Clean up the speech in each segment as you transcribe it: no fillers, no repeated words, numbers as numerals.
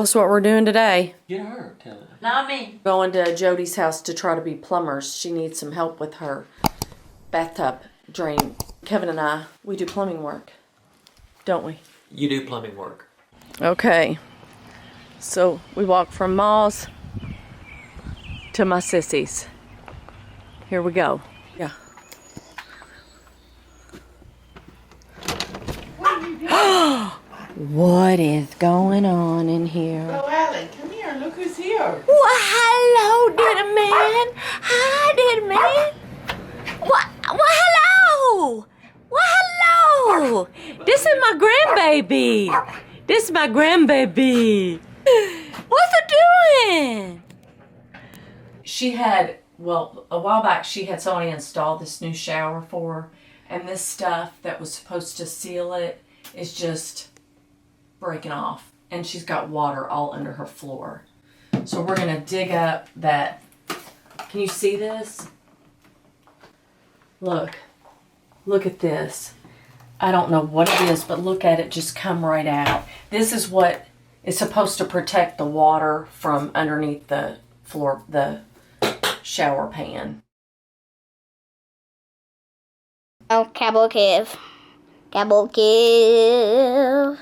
That's what we're doing today. Get her, tell her. Not me. Going to Jody's house to try to be plumbers. She needs some help with her bathtub drain. Kevin and I, we do plumbing work, don't we? You do plumbing work. Okay. So we walk from Ma's to my sissy's. Here we go. Yeah. What is going on in here? Oh, Alan, come here. Look who's here. Well, hello, little man. Hi, little man. What? Well, hello. Well, hello. This is my grandbaby. This is my grandbaby. What's it doing? She had, well, a while back, she had somebody install this new shower for her, and this stuff that was supposed to seal it is just breaking off, and she's got water all under her floor. So we're gonna dig up that. Can you see this? Look at this. I don't know what it is, but look at it just come right out. This is what is supposed to protect the water from underneath the floor, the shower pan. Oh, cowboy give. Cowboy give.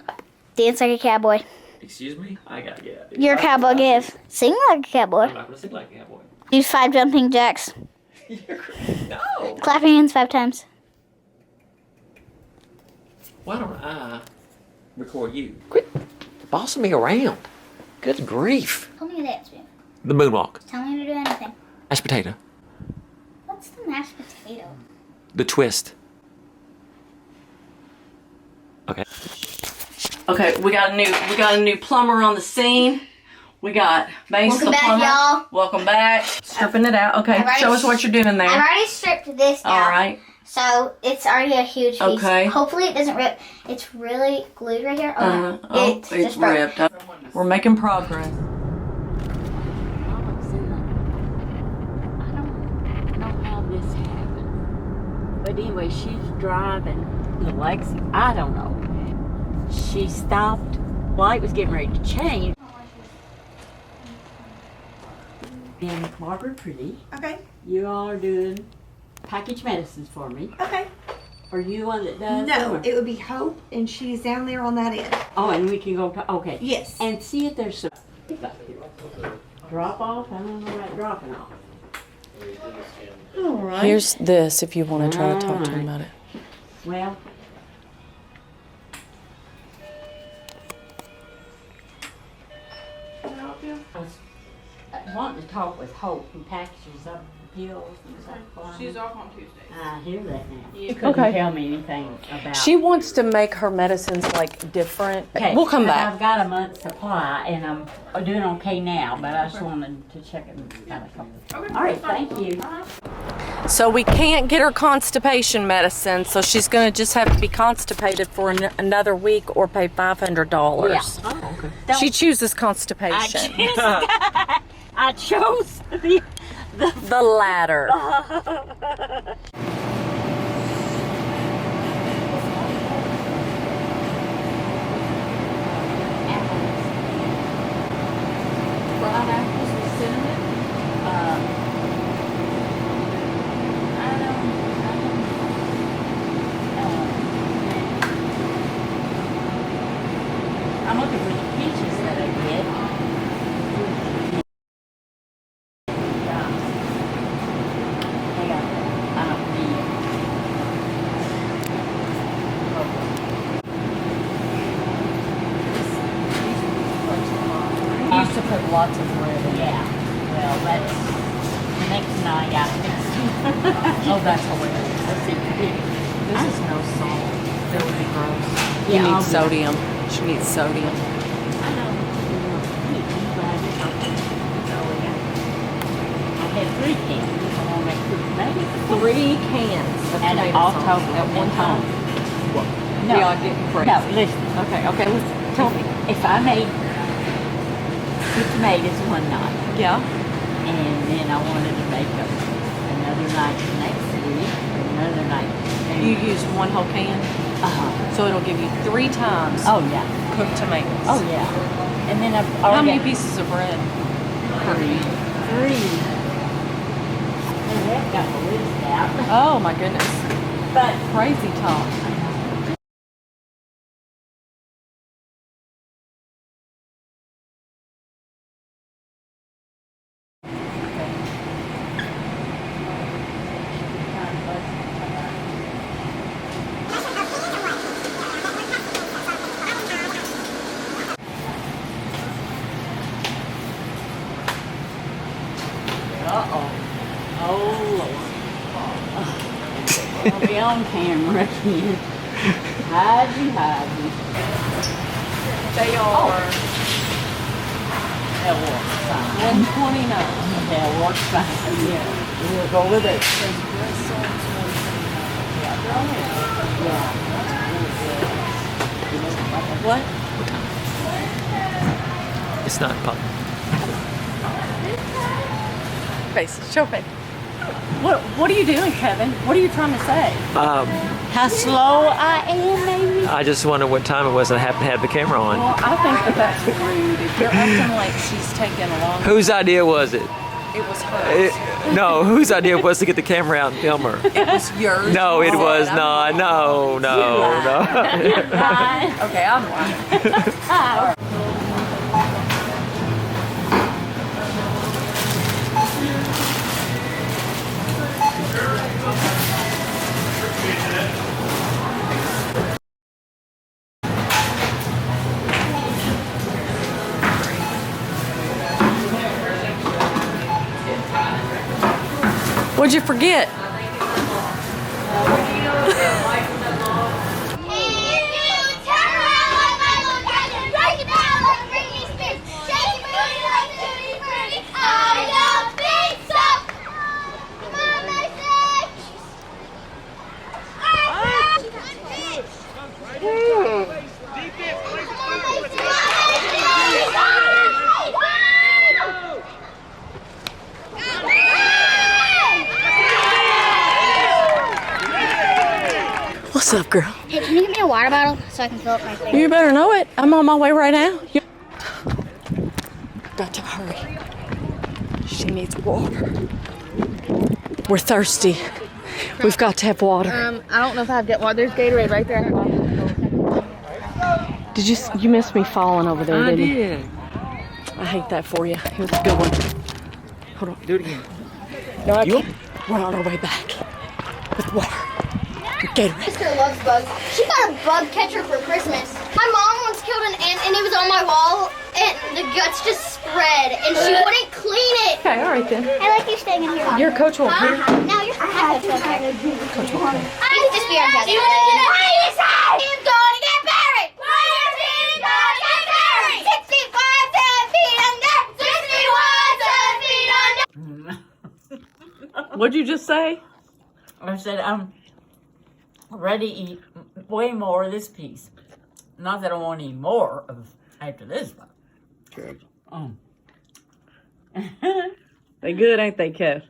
Dance like a cowboy. Excuse me? I gotta get out. You're a cowboy give. Sing like a cowboy. I'm not gonna sing like a cowboy. Do 5 jumping jacks. No! Clap your hands 5 times. Why don't I record you? Quit bossing me around. Good grief. Tell me to dance. The moonwalk. Tell me to do anything. Mashed potato. What's the mashed potato? The twist. Okay. Okay, we got a new plumber on the scene. We got Mace Welcome the back, plumber. y'all. Welcome back. Stripping it out. Okay, show us what you're doing there. I've already stripped this down. All right. So it's already a huge piece. Okay. Hopefully it doesn't rip. It's really glued right here. Oh, no. It's just broke. ripped. We're making progress. I don't know how this happened. But anyway, she's driving the Lexi. I don't know. She stopped. Light was getting ready to change. And Margaret Pretty, Okay. you all are doing package medicines for me. Okay. Are you the one that does No, them? it would be Hope, and she's down there on that end. Oh, and we can go to, okay. Yes. And see if there's some drop off. I don't know about dropping off. All right. Here's this if you want to try to talk to him about it. Well, I was wanting to talk with Hope who packages up pills and stuff. She's off on Tuesday. I hear that now. You couldn't tell me anything about. She wants to make her medicines like different. Okay, We'll come but back. I've got a month's supply, and I'm doing okay now, but I just wanted to check it out a couple. All right, thank you. So we can't get her constipation medicine, so she's going to just have to be constipated for another week or pay $500. Yeah. Oh, okay. She chooses constipation. I chose The latter. fried apples with cinnamon. I'm looking for the peaches that I get. I used to put lots of bread in. Yeah. Well, that's next night I fixed. Oh, that's hilarious. Let's see. This is no salt. That would be gross. Yeah, You need I'll do sodium. She needs sodium. I know. I had 3 cans. I want to make 3 3 cans of and tomato all sauce total at one time. No. Y'all getting crazy. No, listen. Okay, listen. Tell me. If I made 2 tomatoes one night, Yeah. and then I wanted to make another night the next week, another night. You use 1 whole can, Uh-huh. so it'll give you 3 times Oh, yeah. cooked tomatoes. Oh, yeah. And then I've How already many pieces of bread? 3. And we haven't got the list out. Oh my goodness. But Crazy talk. oh Lord. I'll be on camera again. Hide you. They are That works fine. $129. That works fine. Yeah. We'll go with it. What? It's not pop. Face. Show face. What are you doing, Kevin? What are you trying to say? How slow I am, maybe? I just wonder what time it was and I happened to have the camera on. Well, I think that's rude. If you're acting like she's taking a long time, Whose idea was it? it was hers. No, whose idea was to get the camera out and film her? It was yours. No, it You was said, not. No. Fine. Okay, I'm lying. What'd you forget? What's up, girl? Hey, can you give me a water bottle so I can fill up my thing? You better know it. I'm on my way right now. Got to hurry. She needs water. We're thirsty. We've got to have water. I don't know if I have get water. There's Gatorade right there. Did you missed me falling over there, I didn't you? did. I hate that for you. It was a good one. Hold on. Do it again. No, I can't. We're on our way back with water. With Gatorade. Sister loves bugs. She got a bug catcher for Christmas. My mom once killed an ant and it was on my wall and the guts just spread and she wouldn't clean it. Okay, all right then. I like you staying in here. Your coach won't hear. No, you're fine. Coach won't care. Coach won't care. You can just be our judge. He's going to get buried. Your team's going to get buried. 65, 7 feet under. 61, 7 feet under. What'd you just say? I said, I'm ready to eat way more of this piece. Not that I want any more of after this one. Good. They good, ain't they, Kev?